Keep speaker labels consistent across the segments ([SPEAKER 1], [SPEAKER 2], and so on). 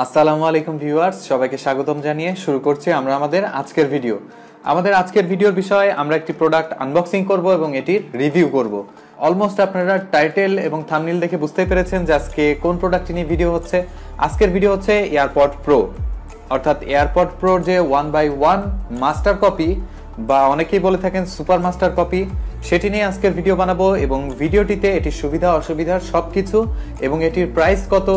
[SPEAKER 1] আসসালামু আলাইকুম ভিউয়ার্স, সবাইকে স্বাগতম জানিয়ে শুরু করছি আমরা আমাদের আজকের ভিডিও। আমাদের আজকের ভিডিওর বিষয়ে আমরা একটি প্রোডাক্ট আনবক্সিং করব এবং এটির রিভিউ করব। অলমোস্ট আপনারা টাইটেল এবং থাম্বনেল দেখে বুঝতেই পেরেছেন যে আজকে কোন প্রোডাক্ট নিয়ে ভিডিও হচ্ছে। আজকের ভিডিও হচ্ছে এয়ারপড প্রো, অর্থাৎ এয়ারপড প্রোর যে 1/1 মাস্টার কপি বা অনেকেই বলে থাকেন সুপার মাস্টার কপি, সেটি নিয়ে আজকের ভিডিও বানাবো এবং ভিডিওটিতে এটির সুবিধা অসুবিধার সব কিছু এবং এটির প্রাইস কত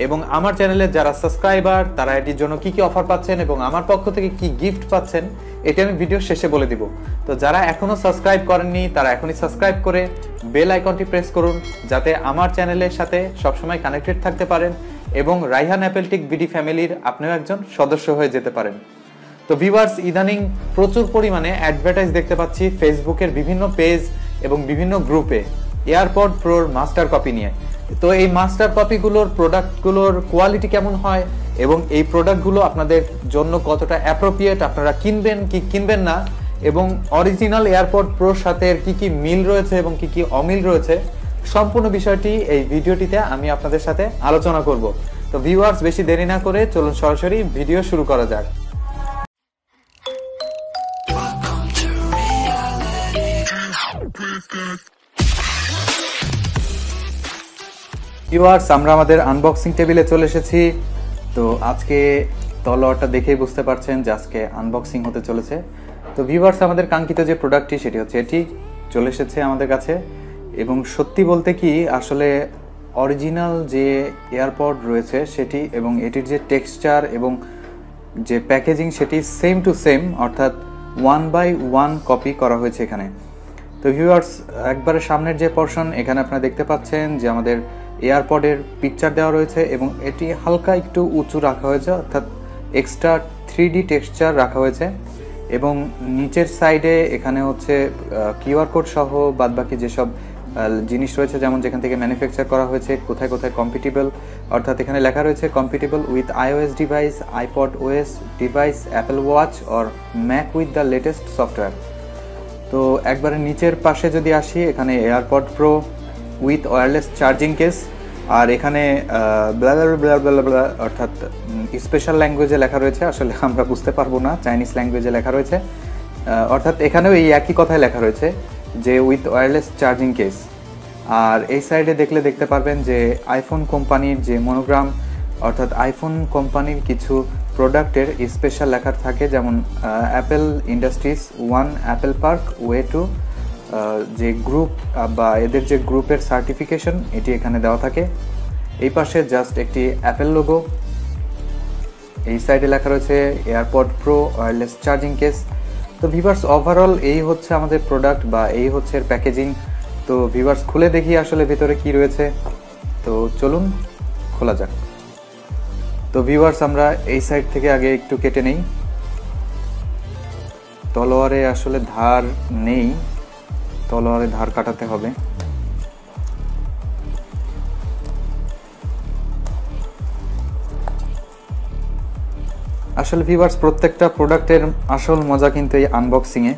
[SPEAKER 1] এবং আমার চ্যানেলের যারা সাবস্ক্রাইবার তারা এটির জন্য কি কি অফার পাচ্ছেন এবং আমার পক্ষ থেকে কি গিফট পাচ্ছেন এটি আমি ভিডিও শেষে বলে দিব। তো যারা এখনো সাবস্ক্রাইব করেননি তারা এখনই সাবস্ক্রাইব করে বেল আইকনটি প্রেস করুন যাতে আমার চ্যানেলের সাথে সবসময় কানেক্টেড থাকতে পারেন এবং রাইহান অ্যাপেলটিক বিডি ফ্যামিলির আপনিও একজন সদস্য হয়ে যেতে পারেন। তো ভিউয়ার্স, ইদানিং প্রচুর পরিমাণে অ্যাডভার্টাইজ দেখতে পাচ্ছি ফেসবুকের বিভিন্ন পেজ এবং বিভিন্ন গ্রুপে এয়ারপড প্রোর মাস্টার কপি নিয়ে। তো এই মাস্টার কপিগুলোর প্রোডাক্টগুলোর কোয়ালিটি কেমন হয় এবং এই প্রোডাক্টগুলো আপনাদের জন্য কতটা অ্যাপ্রোপ্রিয়েট, আপনারা কিনবেন কি কিনবেন না, এবং অরিজিনাল এয়ারপড প্রোর সাথে কি কি মিল রয়েছে এবং কি কি অমিল রয়েছে, সম্পূর্ণ বিষয়টি এই ভিডিওটিতে আমি আপনাদের সাথে আলোচনা করব। তো ভিউয়ার্স, বেশি দেরি না করে চলুন সরাসরি ভিডিও শুরু করা যাক। ভিউয়ার্স, আমরা আমাদের আনবক্সিং টেবিলে চলে এসেছি। তো আজকে তলোয়ারটা দেখেই বুঝতে পারছেন যে আজকে আনবক্সিং হতে চলেছে। তো ভিউয়ার্স, আমাদের কাঙ্ক্ষিত যে প্রোডাক্টটি সেটি হচ্ছে এটি চলে এসেছে আমাদের কাছে এবং সত্যি বলতে কি আসলে অরিজিনাল যে এয়ারপড রয়েছে সেটি এবং এটির যে টেক্সচার এবং যে প্যাকেজিং সেটি সেম টু সেম, অর্থাৎ 1/1 কপি করা হয়েছে এখানে। তো ভিউয়ার্স, একবারে সামনের যে পোরশন এখানে আপনারা দেখতে পাচ্ছেন যে আমাদের এয়ারপডের পিকচার দেওয়া রয়েছে এবং এটি হালকা একটু উঁচু রাখা হয়েছে, অর্থাৎ এক্সট্রা 3D টেক্সচার রাখা হয়েছে এবং নিচের সাইডে এখানে হচ্ছে কিউআর কোড সহ বাদবাকি যেসব জিনিস রয়েছে, যেমন যেখান থেকে ম্যানুফ্যাকচার করা হয়েছে, কোথায় কোথায় কম্পিটেবল, অর্থাৎ এখানে লেখা রয়েছে compatible with iOS device, iPod OS device, Apple watch or Mac with the latest software. তো একবারে নিচের পাশে যদি আসি, এখানে AirPod pro with wireless charging case, আর এখানে অর্থাৎ স্পেশাল ল্যাঙ্গুয়েজে লেখা রয়েছে, আসলে আমরা বুঝতে পারবো না, চাইনিজ ল্যাঙ্গুয়েজে লেখা রয়েছে, অর্থাৎ এখানেও এই একই কথাই লেখা রয়েছে যে উইথ ওয়্যারলেস চার্জিং কেস। আর এই সাইডে দেখলে দেখতে পারবেন যে আইফোন কোম্পানির যে মনোগ্রাম, অর্থাৎ আইফোন কোম্পানির কিছু প্রোডাক্টের স্পেশাল লেখা থাকে, যেমন Apple industries 1 Apple park way to যে গ্রুপ বা এদের যে গ্রুপের সার্টিফিকেশন এটি এখানে দেওয়া থাকে। এই পাশে জাস্ট একটি অ্যাপেল লোগো, এই সাইডে লেখা রয়েছে AirPod pro wireless charging case. তো ভিউয়ার্স, ওভারঅল এই হচ্ছে আমাদের প্রোডাক্ট বা এই হচ্ছে এর প্যাকেজিং। তো ভিউয়ার্স, খুলে দেখি আসলে ভিতরে কি রয়েছে। তো চলুন খোলা যাক। তো ভিউয়ার্স, আমরা এই সাইড থেকে আগে একটু কেটে নেই। তলোয়ারে আসলে ধার নেই, তলোয়ারে ধার কাটাতে হবে। আসলে ভিউয়ার্স, প্রত্যেকটা প্রোডাক্টের আসল মজা কিন্তু এই আনবক্সিং এ।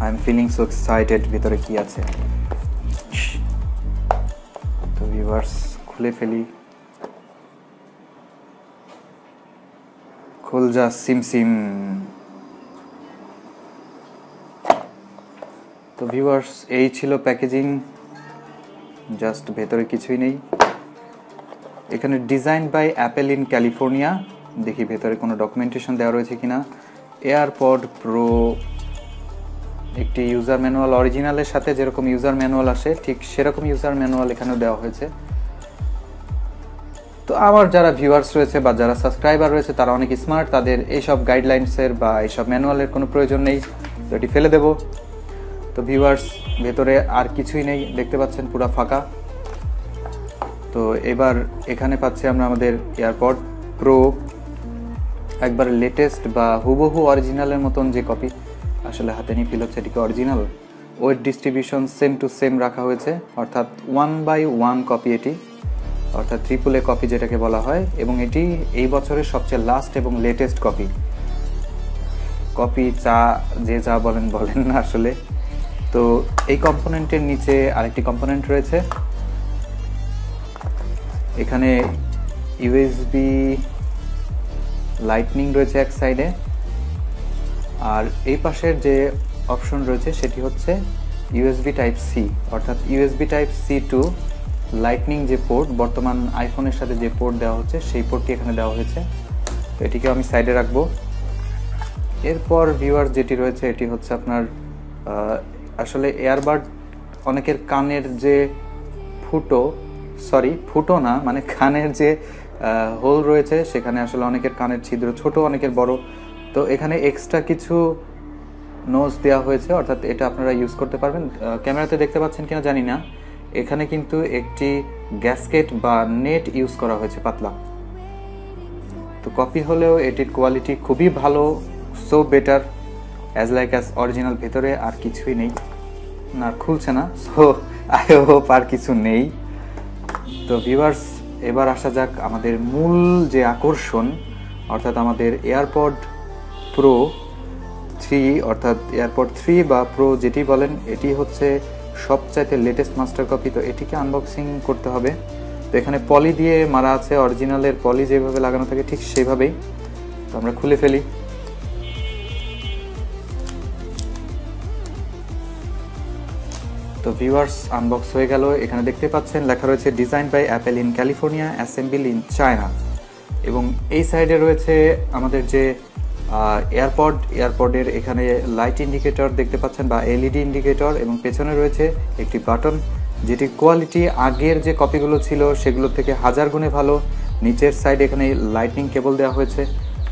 [SPEAKER 1] I am feeling so excited ভিতরে কি আছে। তো ভিউয়ার্স, খুলে ফেলি। খুল যা সিমসিম। তো ভিউয়ার্স, এই ছিল প্যাকেজিং, জাস্ট ভেতরে কিছুই নেই। এখানে design by Apple in California, দেখি ভেতরে কোনো ডকুমেন্টেশন দেওয়া রয়েছে কিনা। এয়ারপড প্রো, একটি ইউজার ম্যানুয়াল, অরিজিনালের সাথে যেরকম ইউজার ম্যানুয়াল আসে ঠিক সেরকম ইউজার ম্যানুয়াল এখানেও দেওয়া হয়েছে। তো আমার যারা ভিউয়ার্স রয়েছে বা যারা সাবস্ক্রাইবার রয়েছে তারা অনেক স্মার্ট, তাদের এইসব গাইডলাইন্সের বা এইসব ম্যানুয়ালের কোনো প্রয়োজন নেই, তো এটি ফেলে দেব। তো ভিউয়ার্স, ভেতরে আর কিছুই নেই, দেখতে পাচ্ছেন পুরো ফাঁকা। তো এবার এখানে পাচ্ছি আমরা আমাদের এয়ারপড প্রো একবার লেটেস্ট বা হুবহু অরিজিনালের মতন যে কপি, আসলে হাতে নিয়ে ফিল হচ্ছে এটিকে original. Weight distribution same to same রাখা হয়েছে, অর্থাৎ 1/1 কপি এটি, অর্থাৎ AAA কপি যেটাকে বলা হয়, এবং এটি এই বছরের সবচেয়ে লাস্ট এবং লেটেস্ট কপি। কপি চা যে যা বলেন বলেন না আসলে। তো এই কম্পোনেন্টের নিচে আরেকটি কম্পোনেন্ট রয়েছে, এখানে ইউএসবি লাইটনিং রয়েছে এক সাইডে, আর এই পাশের যে অপশন রয়েছে সেটি হচ্ছে ইউএসবি টাইপ সি, অর্থাৎ USB type C to lightning যে পোর্ট বর্তমান আইফোনের সাথে যে পোর্ট দেওয়া হচ্ছে সেই পোর্টটি এখানে দেওয়া হয়েছে। তো এটিকে আমি সাইডে রাখবো। এরপর ভিউয়ার যেটি রয়েছে এটি হচ্ছে আপনার আসলে এয়ারবাড, অনেকের কানের যে ফুটো না, মানে কানের যে হোল রয়েছে সেখানে আসলে অনেকের কানের ছিদ্র ছোট, অনেকের বড়। তো এখানে এক্সট্রা কিছু নোজ দেওয়া হয়েছে, অর্থাৎ এটা আপনারা ইউজ করতে পারবেন। ক্যামেরাতে দেখতে পাচ্ছেন কিনা জানি না, এখানে কিন্তু একটি গ্যাসকেট বা নেট ইউজ করা হয়েছে পাতলা। তো কপি হলেও এটির কোয়ালিটি খুবই ভালো, so better as like as original. ভেতরে আর কিছুই নেই, না খুলছে না, সো আই হোপ আর কিছু নেই। তো ভিউয়ার্স, এবার আসা যাক আমাদের মূল যে আকর্ষণ, অর্থাৎ আমাদের এয়ারপড প্রো 3, অর্থাৎ এয়ারপড 3 বা প্রো যেটি বলেন, এটি হচ্ছে সবচাইতে লেটেস্ট মাস্টার কপি। তো এটিকে আনবক্সিং করতে হবে। তো এখানে পলি দিয়ে মারা আছে, অরিজিনালের পলি যেভাবে লাগানো থাকে ঠিক সেভাবেই। তো আমরা খুলে ফেলি। তো ভিউয়ার্স, আনবক্স হয়ে গেল। এখানে দেখতে পাচ্ছেন লেখা রয়েছে design by Apple in California, assemble in China. এবং এই সাইডে রয়েছে আমাদের যে এয়ারপডের এখানে লাইট ইন্ডিকেটর দেখতে পাচ্ছেন বা এলইডি ইন্ডিকেটর, এবং পেছনে রয়েছে একটি বাটন যেটির কোয়ালিটি আগের যে কপিগুলো ছিল সেগুলোর থেকে 1000 গুণে ভালো। নিচের সাইডে এখানে লাইটনিং কেবল দেওয়া হয়েছে।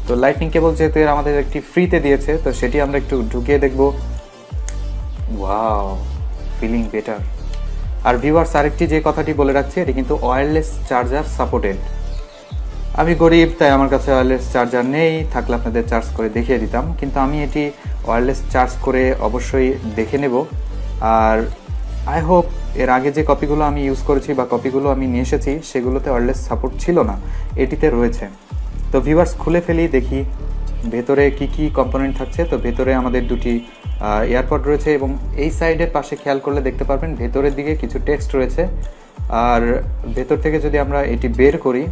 [SPEAKER 1] তো লাইটনিং কেবল যেহেতু এর আমাদের একটি ফ্রিতে দিয়েছে, তো সেটি আমরা একটু ঢুকিয়ে দেখব। Wow, feeling better. আর ভিউয়ার্স, আরেকটি যে কথাটি বলে রাখছি, এটি কিন্তু ওয়্যারলেস চার্জার সাপোর্টেড। আমি গরিব, তাই আমার কাছে ওয়্যারলেস চার্জার নেই, থাকলে আপনাদের চার্জ করে দেখিয়ে দিতাম, কিন্তু আমি এটি ওয়্যারলেস চার্জ করে অবশ্যই দেখে নেব। আর আই হোপ এর আগে যে কপিগুলো আমি ইউজ করেছি বা কপিগুলো আমি নিয়ে এসেছি সেগুলোতে ওয়্যারলেস সাপোর্ট ছিল না, এটিতে রয়েছে। তো ভিউয়ার্স, খুলে ফেলি, দেখি ভেতরে কি কি কম্পোনেন্ট থাকছে। তো ভেতরে আমাদের দুটি এয়ারপড রয়েছে, এবং এই সাইডের পাশে খেয়াল করলে দেখতে পারবেন ভেতরের দিকে কিছু টেক্সট রয়েছে। আর ভেতর থেকে যদি আমরা এটি বের করি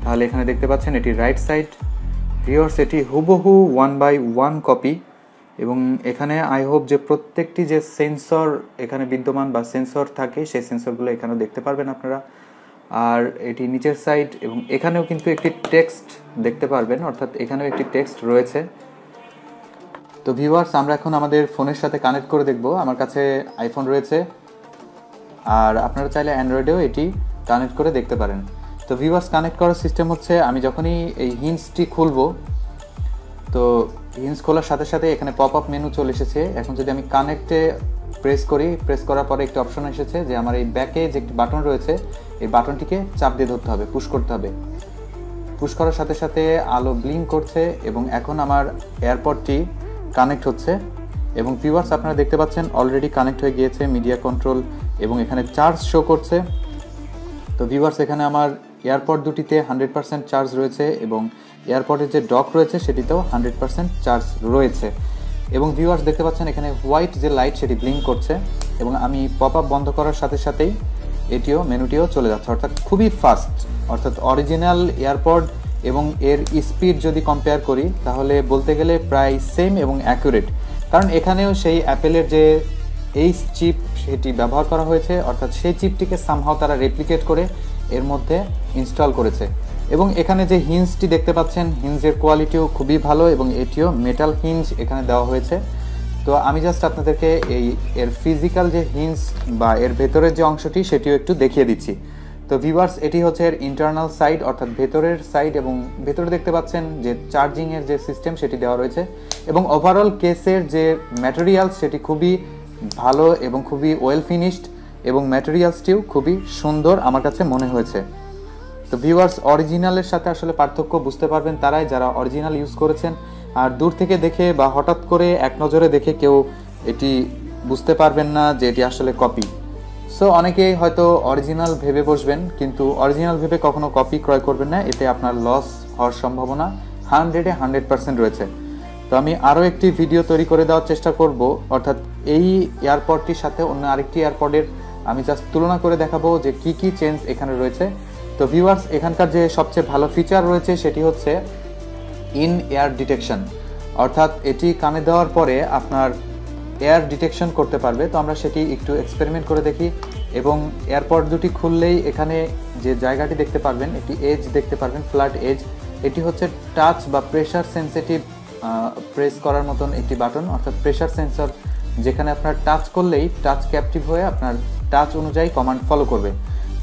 [SPEAKER 1] তাহলে এখানে দেখতে পাচ্ছেন এটি রাইট সাইড। ভিউয়ার্স, এটি হুবহু 1/1 কপি, এবং এখানে আই হোপ যে প্রত্যেকটি যে সেন্সর এখানে বিদ্যমান বা সেন্সর থাকে সেই সেন্সরগুলো এখানেও দেখতে পারবেন আপনারা। আর এটি নিচের সাইড, এবং এখানেও কিন্তু একটি টেক্সট দেখতে পারবেন, অর্থাৎ এখানেও একটি টেক্সট রয়েছে। তো ভিউয়ার্স, আমরা এখন আমাদের ফোনের সাথে কানেক্ট করে দেখব। আমার কাছে আইফোন রয়েছে, আর আপনারা চাইলে অ্যান্ড্রয়েডেও এটি কানেক্ট করে দেখতে পারেন। তো ভিউয়ার্স, কানেক্ট করার সিস্টেম হচ্ছে, আমি যখনই এই হিন্সটি খুলবো, তো হিন্স খোলার সাথে সাথে এখানে পপ আপ মেনু চলে এসেছে। এখন যদি আমি কানেক্টে প্রেস করি, প্রেস করার পরে একটি অপশন এসেছে যে আমার এই ব্যাকে যে একটি বাটন রয়েছে, এই বাটনটিকে চাপ দিয়ে ধরতে হবে, পুশ করতে হবে। পুশ করার সাথে সাথে আলো ব্লিঙ্ক করছে, এবং এখন আমার এয়ারপডটি কানেক্ট হচ্ছে। এবং ভিউয়ার্স, আপনারা দেখতে পাচ্ছেন অলরেডি কানেক্ট হয়ে গিয়েছে, মিডিয়া কন্ট্রোল, এবং এখানে চার্জ শো করছে। তো ভিউয়ার্স, এখানে আমার এয়ারপড দুটিতে 100% চার্জ রয়েছে, এবং এয়ারপডের যে ডক রয়েছে সেটিতেও 100% চার্জ রয়েছে। এবং ভিউয়ার্স, দেখতে পাচ্ছেন এখানে হোয়াইট যে লাইট সেটি ব্লিঙ্ক করছে, এবং আমি পপ আপ বন্ধ করার সাথে সাথেই মেনুটিও চলে যাচ্ছে, অর্থাৎ খুবই ফাস্ট। অর্থাৎ অরিজিনাল এয়ারপড এবং এর স্পিড যদি কম্পেয়ার করি তাহলে বলতে গেলে প্রায় সেম এবং অ্যাকুরেট, কারণ এখানেও সেই অ্যাপেলের যে এইচ চিপ সেটি ব্যবহার করা হয়েছে, অর্থাৎ সেই চিপটিকে সামহাও তারা রেপ্লিকেট করে এর মধ্যে ইনস্টল করেছে। এবং এখানে যে হিঞ্জটি দেখতে পাচ্ছেন, হিঞ্জের কোয়ালিটিও খুবই ভালো, এবং এটিও মেটাল হিঞ্জ এখানে দেওয়া হয়েছে। তো আমি জাস্ট আপনাদেরকে এর ফিজিক্যাল যে হিঞ্জ বা এর ভেতরের যে অংশটি সেটিও একটু দেখিয়ে দিচ্ছি। তো ভিউয়ার্স, এটি হচ্ছে এর ইন্টারনাল সাইড, অর্থাৎ ভেতরের সাইড, এবং ভেতরে দেখতে পাচ্ছেন যে চার্জিংয়ের যে সিস্টেম সেটি দেওয়া রয়েছে, এবং ওভারঅল কেসের যে ম্যাটেরিয়ালস সেটি খুবই ভালো এবং খুবই ওয়েল ফিনিশড, এবং ম্যাটেরিয়ালসটিও খুবই সুন্দর আমার কাছে মনে হয়েছে। তো ভিউয়ার্স, অরিজিনালের সাথে আসলে পার্থক্য বুঝতে পারবেন তারাই যারা অরিজিনাল ইউজ করেছেন, আর দূর থেকে দেখে বা হঠাৎ করে এক নজরে দেখে কেউ এটি বুঝতে পারবেন না যে এটি আসলে কপি। সো অনেকেই হয়তো অরিজিনাল ভেবে বসবেন, কিন্তু অরিজিনাল ভেবে কখনো কপি ক্রয় করবেন না, এতে আপনার লস হওয়ার সম্ভাবনা 100% রয়েছে। তো আমি আরও একটি ভিডিও তৈরি করে দেওয়ার চেষ্টা করব, অর্থাৎ এই এয়ারপডটির সাথে অন্য আরেকটি এয়ারপডের আমি জাস্ট তুলনা করে দেখাবো যে কি কি চেঞ্জ এখানে রয়েছে। তো ভিউয়ার্স, এখানকার যে সবচেয়ে ভালো ফিচার রয়েছে সেটি হচ্ছে ইন এয়ার ডিটেকশন, অর্থাৎ এটি কানে দেওয়ার পরে আপনার এয়ার ডিটেকশন করতে পারবে। তো আমরা সেটি একটু এক্সপেরিমেন্ট করে দেখি। এবং এয়ারপড দুটি খুললেই এখানে যে জায়গাটি দেখতে পারবেন, একটি এজ দেখতে পারবেন, ফ্ল্যাট এজ। এটি হচ্ছে টাচ বা প্রেশার সেন্সিটিভ প্রেস করার মতন একটি বাটন, অর্থাৎ প্রেশার সেন্সর, যেখানে আপনার টাচ করলেই টাচ ক্যাপটিভ হয়ে আপনার টাচ অনুযায়ী কমান্ড ফলো করবে।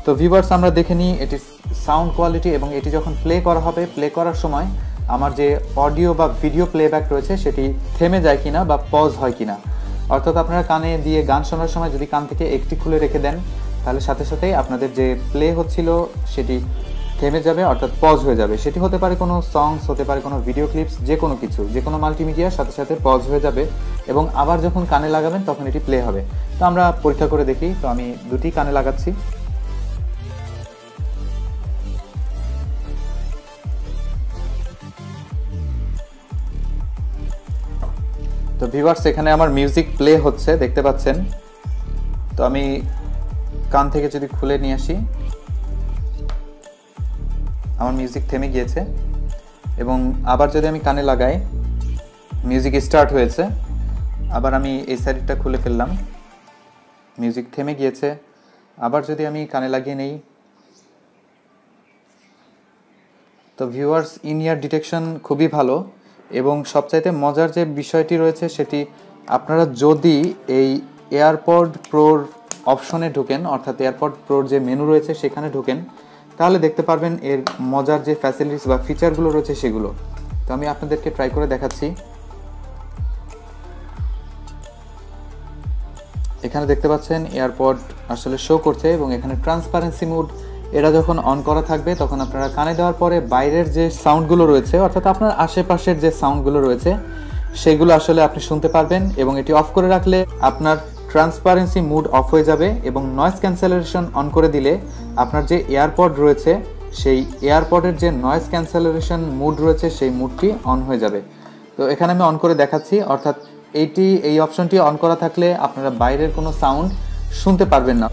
[SPEAKER 1] তো ভিউয়ার্স, আমরা দেখে নিই এটির সাউন্ড কোয়ালিটি এবং এটি যখন প্লে করা হবে, প্লে করার সময় আমার যে অডিও বা ভিডিও প্লেব্যাক রয়েছে সেটি থেমে যায় কিনা বা পজ হয় কিনা। অর্থাৎ আপনারা কানে দিয়ে গান শোনার সময় যদি কান থেকে একটি খুলে রেখে দেন, তাহলে সাথে সাথেই আপনাদের যে প্লে হচ্ছিল সেটি থেমে যাবে, অর্থাৎ পজ হয়ে যাবে। সেটি হতে পারে কোনো সংস, হতে পারে কোনো ভিডিও ক্লিপস, যে কোনো কিছু, যে কোনো মাল্টিমিডিয়ার সাথে সাথে পজ হয়ে যাবে এবং আবার যখন কানে লাগাবেন তখন এটি প্লে হবে। তো আমরা পরীক্ষা করে দেখি। তো আমি দুটি কানে লাগাচ্ছি। তো ভিউয়ার্স, এখানে আমার মিউজিক প্লে হচ্ছে, দেখতে পাচ্ছেন। তো আমি কান থেকে যদি খুলে নিয়ে আসি, আমার মিউজিক থেমে গিয়েছে। এবং আবার যদি আমি কানে লাগাই, মিউজিক স্টার্ট হয়েছে। আবার আমি এই সাইডটা খুলে ফেললাম, মিউজিক থেমে গিয়েছে। আবার যদি আমি কানে লাগিয়ে নেই, তো ভিউয়ার্স, ইন ইয়ার ডিটেকশন খুবই ভালো। এবং সবচাইতে মজার যে বিষয়টি রয়েছে সেটি, আপনারা যদি এই এয়ারপড প্রোর অপশনে ঢোকেন, অর্থাৎ এয়ারপড প্রোর যে মেনু রয়েছে সেখানে ঢোকেন, তাহলে দেখতে পারবেন এর মজার যে ফ্যাসিলিটিস বা ফিচারগুলো রয়েছে সেগুলো। তো আমি আপনাদেরকে ট্রাই করে দেখাচ্ছি। এখানে দেখতে পাচ্ছেন এয়ারপড আসলে শো করছে এবং এখানে ট্রান্সপারেন্সি মোড, এটা যখন অন করা থাকবে তখন আপনারা কানে দেওয়ার পরে বাইরের যে সাউন্ডগুলো রয়েছে, অর্থাৎ আপনার আশেপাশের যে সাউন্ডগুলো রয়েছে সেগুলো আসলে আপনি শুনতে পারবেন। এবং এটি অফ করে রাখলে আপনার ট্রান্সপারেন্সি মুড অফ হয়ে যাবে এবং নয়েজ ক্যান্সেলেশন অন করে দিলে আপনার যে এয়ারপড রয়েছে সেই এয়ারপডের যে নয়েজ ক্যান্সেলেশন মুড রয়েছে সেই মুডটি অন হয়ে যাবে। তো এখানে আমি অন করে দেখাচ্ছি, অর্থাৎ এই অপশনটি অন করা থাকলে আপনারা বাইরের কোনো সাউন্ড শুনতে পারবেন না।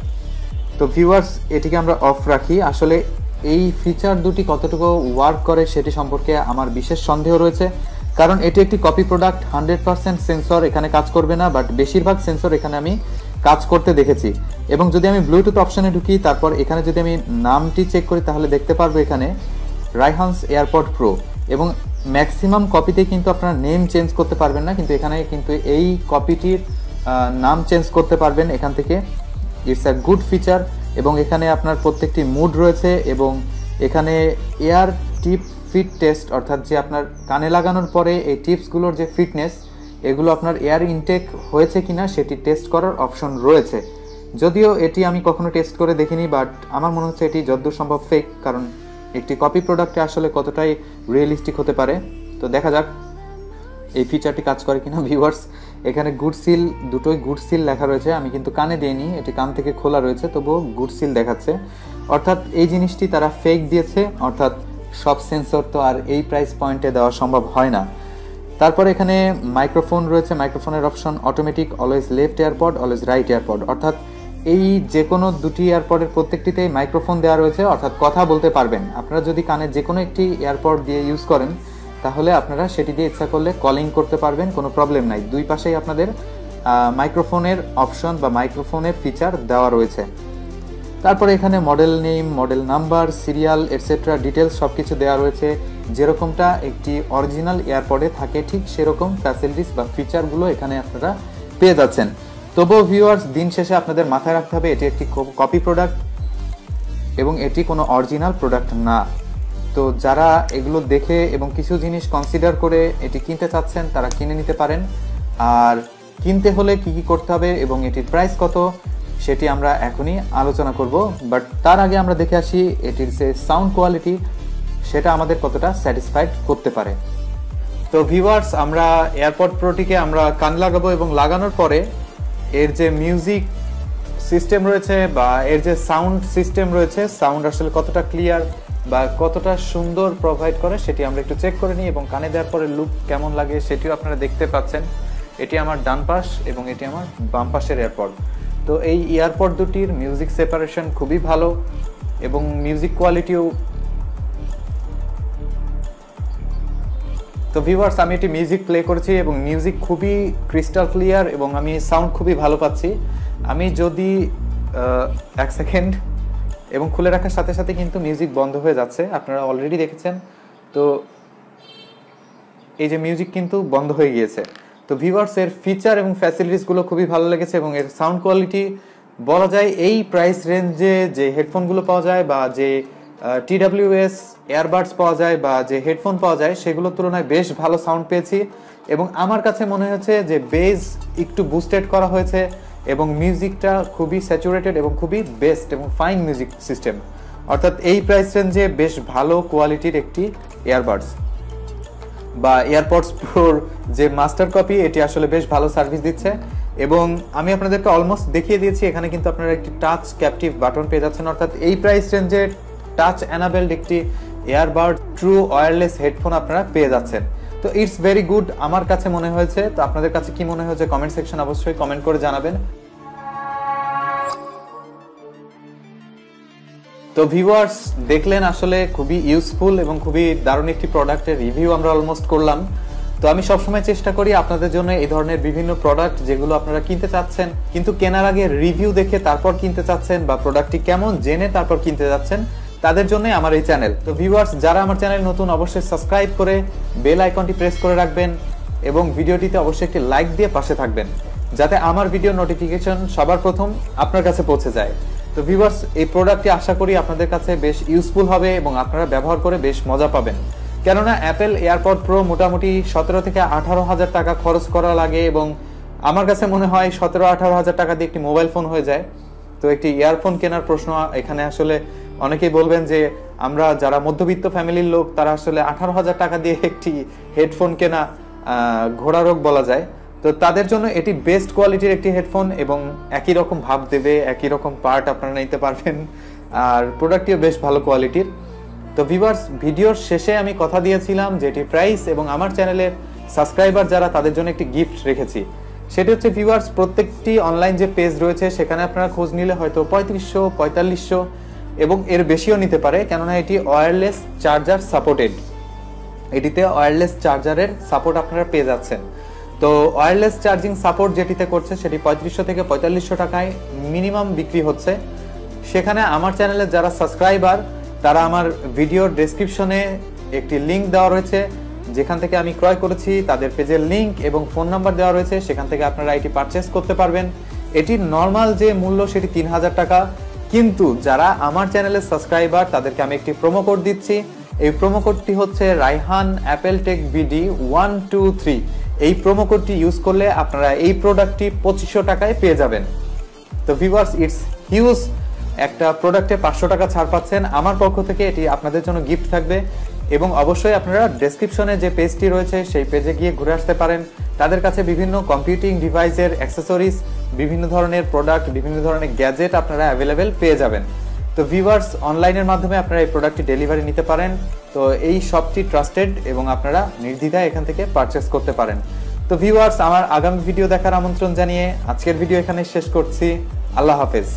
[SPEAKER 1] তো ভিউয়ার্স, এটিকে আমরা অফ রাখি। আসলে এই ফিচার দুটি কতটুকু ওয়ার্ক করে সেটি সম্পর্কে আমার বিশেষ সন্দেহ রয়েছে, কারণ এটি একটি কপি প্রোডাক্ট। 100% সেন্সর এখানে কাজ করবে না, বাট বেশিরভাগ সেন্সর এখানে আমি কাজ করতে দেখেছি। এবং যদি আমি ব্লুটুথ অপশনে ঢুকি, তারপর এখানে যদি আমি নামটি চেক করি, তাহলে দেখতে পারবো এখানে রাইহান্স এয়ারপড প্রো। এবং ম্যাক্সিমাম কপিতে কিন্তু আপনারা নেম চেঞ্জ করতে পারবেন না, কিন্তু এখানে কিন্তু এই কপিটির নাম চেঞ্জ করতে পারবেন এখান থেকে। It's a good feature. এবং এখানে আপনার প্রত্যেকটি মুড রয়েছে এবং এখানে এয়ার টিপ ফিট টেস্ট, অর্থাৎ যে আপনার কানে লাগানোর পরে এই টিপসগুলোর যে ফিটনেস, এগুলো আপনার এয়ার ইনটেক হয়েছে কিনা সেটি টেস্ট করার অপশন রয়েছে। যদিও এটি আমি কখনো টেস্ট করে দেখিনি, বাট আমার মনে হচ্ছে এটি যতদূর সম্ভব ফেক, কারণ একটি কপি প্রোডাক্টে আসলে কতটাই রিয়েলিস্টিক হতে পারে। তো দেখা যাক এই ফিচারটি কাজ করে কিনা। ভিউয়ার্স, এখানে গুড সিল, দুটোই গুড সিল লেখা রয়েছে। আমি কিন্তু কানে দিইনি, এটি কান থেকে খোলা রয়েছে, তবুও গুড সিল দেখাচ্ছে। অর্থাৎ এই জিনিসটি তারা ফেক দিয়েছে, অর্থাৎ সব সেন্সর তো আর এই প্রাইস পয়েন্টে দেওয়া সম্ভব হয় না। তারপর এখানে মাইক্রোফোন রয়েছে, মাইক্রোফোনের option automatic, always left AirPod, always right AirPod, অর্থাৎ এই যে কোনো দুটি এয়ারপডের প্রত্যেকটিতেই মাইক্রোফোন দেওয়া রয়েছে, অর্থাৎ কথা বলতে পারবেন। আপনারা যদি কানে যে কোনো একটি এয়ারপড দিয়ে ইউজ করেন, তাহলে আপনারা সেটি দিয়ে ইচ্ছা করলে কলিং করতে পারবেন, কোনো প্রবলেম নাই। দুই পাশেই আপনাদের মাইক্রোফোনের অপশন বা মাইক্রোফোনের ফিচার দেওয়া রয়েছে। তারপরে এখানে model name, model number, serial etcetera details সব কিছু দেওয়া রয়েছে। যেরকমটা একটি অরিজিনাল এয়ারপডে থাকে ঠিক সেরকম ফ্যাসিলিটিস বা ফিচারগুলো এখানে আপনারা পেয়ে যাচ্ছেন। তবুও ভিউয়ার্স, দিন শেষে আপনাদের মাথায় রাখতে হবে এটি একটি কপি প্রোডাক্ট এবং এটি কোনো অরিজিনাল প্রোডাক্ট না। তো যারা এগুলো দেখে এবং কিছু জিনিস কনসিডার করে এটি কিনতে চাচ্ছেন, তারা কিনে নিতে পারেন। আর কিনতে হলে কি কি করতে হবে এবং এটির প্রাইস কত সেটি আমরা এখনই আলোচনা করব। বাট তার আগে আমরা দেখে আসি এটির যে সাউন্ড কোয়ালিটি সেটা আমাদের কতটা স্যাটিসফাইড করতে পারে। তো ভিউয়ার্স, আমরা এয়ারপড প্রোটিকে আমরা কান লাগাবো এবং লাগানোর পরে এর যে মিউজিক সিস্টেম রয়েছে বা এর যে সাউন্ড সিস্টেম রয়েছে, সাউন্ড আসলে কতটা ক্লিয়ার বা কতটা সুন্দর প্রোভাইড করে সেটি আমরা একটু চেক করে নিই এবং কানে দেওয়ার পরে লুক কেমন লাগে সেটিও আপনারা দেখতে পাচ্ছেন। এটি আমার ডান পাশ এবং এটি আমার বাম পাশের এয়ারপড। তো এই এয়ারপড দুটির মিউজিক সেপারেশন খুবই ভালো। এবং মিউজিক কোয়ালিটিও। তো ভিউয়ার্স, আমি এটি মিউজিক প্লে করেছি এবং মিউজিক খুবই ক্রিস্টাল ক্লিয়ার এবং আমি সাউন্ড খুবই ভালো পাচ্ছি। আমি যদি 1 সেকেন্ড, এবং খুলে রাখার সাথে সাথে কিন্তু মিউজিক বন্ধ হয়ে যাচ্ছে, আপনারা অলরেডি দেখেছেন। তো এই যে মিউজিক কিন্তু বন্ধ হয়ে গিয়েছে। তো ভিউয়ার্স, এর ফিচার এবং ফ্যাসিলিটিসগুলো খুবই ভালো লেগেছে এবং এর সাউন্ড কোয়ালিটি বলা যায় এই প্রাইস রেঞ্জে যে হেডফোনগুলো পাওয়া যায় বা যে TWS এয়ারবাডস পাওয়া যায় বা যে হেডফোন পাওয়া যায় সেগুলোর তুলনায় বেশ ভালো সাউন্ড পেয়েছি। এবং আমার কাছে মনে হচ্ছে যে বেস একটু বুস্টেড করা হয়েছে এবং মিউজিকটা খুবই স্যাচুরেটেড এবং খুবই বেস্ট এবং ফাইন মিউজিক সিস্টেম। অর্থাৎ এই প্রাইস রেঞ্জে বেশ ভালো কোয়ালিটির একটি এয়ারবাডস বা এয়ারপডস প্রোর যে মাস্টার কপি, এটি আসলে বেশ ভালো সার্ভিস দিচ্ছে। এবং আমি আপনাদেরকে অলমোস্ট দেখিয়ে দিয়েছি, এখানে কিন্তু আপনারা একটি টাচ ক্যাপটিভ বাটন পেয়ে যাচ্ছেন। অর্থাৎ এই প্রাইস রেঞ্জে টাচ এনাবেলড একটি এয়ারবাড ট্রু ওয়্যারলেস হেডফোন আপনারা পেয়ে যাচ্ছেন। তো ইটস ভেরি গুড আমার কাছে মনে হয়েছে। তো আপনাদের কাছে কি মনে হয়েছে কমেন্ট সেকশন অবশ্যই কমেন্ট করে জানাবেন। তো ভিউয়ার্স, দেখলেন আসলে খুবই ইউজফুল এবং খুবই দারুণ একটি প্রোডাক্টের রিভিউ আমরা অলমোস্ট করলাম। তো আমি সবসময় চেষ্টা করি আপনাদের জন্য এই ধরনের বিভিন্ন প্রোডাক্ট যেগুলো আপনারা কিনতে চাচ্ছেন কিন্তু কেনার আগে রিভিউ দেখে তারপর কিনতে চাচ্ছেন বা প্রোডাক্টটি কেমন জেনে তারপর কিনতে যাচ্ছেন, তাদের জন্যই আমার এই চ্যানেল। তো ভিউয়ার্স, যারা আমার চ্যানেল নতুন অবশ্যই সাবস্ক্রাইব করে বেল আইকনটি প্রেস করে রাখবেন এবং ভিডিওটিতে অবশ্যই একটি লাইক দিয়ে পাশে থাকবেন যাতে আমার ভিডিও নোটিফিকেশন সবার প্রথম আপনার কাছে পৌঁছে যায়। তো ভিউয়ার্স, এই প্রোডাক্টটি আশা করি আপনাদের কাছে বেশ ইউজফুল হবে এবং আপনারা ব্যবহার করে বেশ মজা পাবেন। কেননা অ্যাপেল এয়ারপড প্রো মোটামুটি 17 থেকে 18 হাজার টাকা খরচ করা লাগে এবং আমার কাছে মনে হয় 17-18 হাজার টাকা দিয়ে একটি মোবাইল ফোন হয়ে যায়। তো একটি ইয়ারফোন কেনার প্রশ্ন এখানে আসলে অনেকেই বলবেন যে আমরা যারা মধ্যবিত্ত ফ্যামিলির লোক তারা আসলে 18 হাজার টাকা দিয়ে একটি হেডফোন কেনা ঘোড়া রোগ বলা যায়। তো তাদের জন্য এটি বেস্ট কোয়ালিটির একটি হেডফোন এবং একই রকম ভাব দেবে, একই রকম পার্ট আপনারা নিতে পারবেন, আর প্রোডাক্টটিও বেশ ভালো কোয়ালিটির। তো ভিউয়ার্স, ভিডিওর শেষে আমি কথা দিয়েছিলাম যে এটি প্রাইস এবং আমার চ্যানেলের সাবস্ক্রাইবার যারা তাদের জন্য একটি গিফট রেখেছি। সেটি হচ্ছে ভিউয়ার্স, প্রত্যেকটি অনলাইন যে পেজ রয়েছে সেখানে আপনারা খোঁজ নিলে হয়তো 3500, 4500 এবং এর বেশিও নিতে পারে, কেননা এটি ওয়্যারলেস চার্জার সাপোর্টেড। এটিতে ওয়্যারলেস চার্জারের সাপোর্ট আপনারা পেয়ে যাচ্ছেন। তো ওয়্যারলেস চার্জিং সাপোর্ট যেটিতে করছে সেটি 3500 থেকে 4500 টাকায় মিনিমাম বিক্রি হচ্ছে। সেখানে আমার চ্যানেলের যারা সাবস্ক্রাইবার তারা আমার ভিডিওর ডেসক্রিপশনে একটি লিঙ্ক দেওয়া রয়েছে যেখান থেকে আমি ক্রয় করেছি, তাদের পেজের লিঙ্ক এবং ফোন নাম্বার দেওয়া রয়েছে, সেখান থেকে আপনারা এটি পারচেস করতে পারবেন। এটির নর্মাল যে মূল্য সেটি 3000 টাকা, কিন্তু যারা আমার চ্যানেলের সাবস্ক্রাইবার তাদেরকে আমি একটি প্রোমো কোড দিচ্ছি। এই প্রোমো কোডটি হচ্ছে রাইহান অ্যাপেল টেক বিডি 123। এই প্রোমো কোডটি ইউজ করলে আপনারা এই প্রোডাক্টটি 2500 টাকায় পেয়ে যাবেন। তো ভিউয়ার্স, ইটস হিউজ একটা প্রোডাক্টে 500 টাকা ছাড় পাচ্ছেন। আমার পক্ষ থেকে এটি আপনাদের জন্য গিফট থাকবে এবং অবশ্যই আপনারা ডেসক্রিপশনে যে পেজটি রয়েছে সেই পেজে গিয়ে ঘুরে আসতে পারেন। তাদের কাছে বিভিন্ন কম্পিউটিং ডিভাইসের অ্যাক্সেসরিজ, বিভিন্ন ধরনের প্রোডাক্ট, বিভিন্ন ধরনের গ্যাজেট আপনারা অ্যাভেলেবেল পেয়ে যাবেন। তো ভিউয়ার্স, অনলাইনের মাধ্যমে আপনারা এই প্রোডাক্টটি ডেলিভারি নিতে পারেন। তো এই শপটি ট্রাস্টেড এবং আপনারা নির্দ্বিধায় এখান থেকে পারচেস করতে পারেন। তো ভিউয়ার্স, আমার আগামী ভিডিও দেখার আমন্ত্রণ জানিয়ে আজকের ভিডিও এখানে শেষ করছি। আল্লাহ হাফেজ।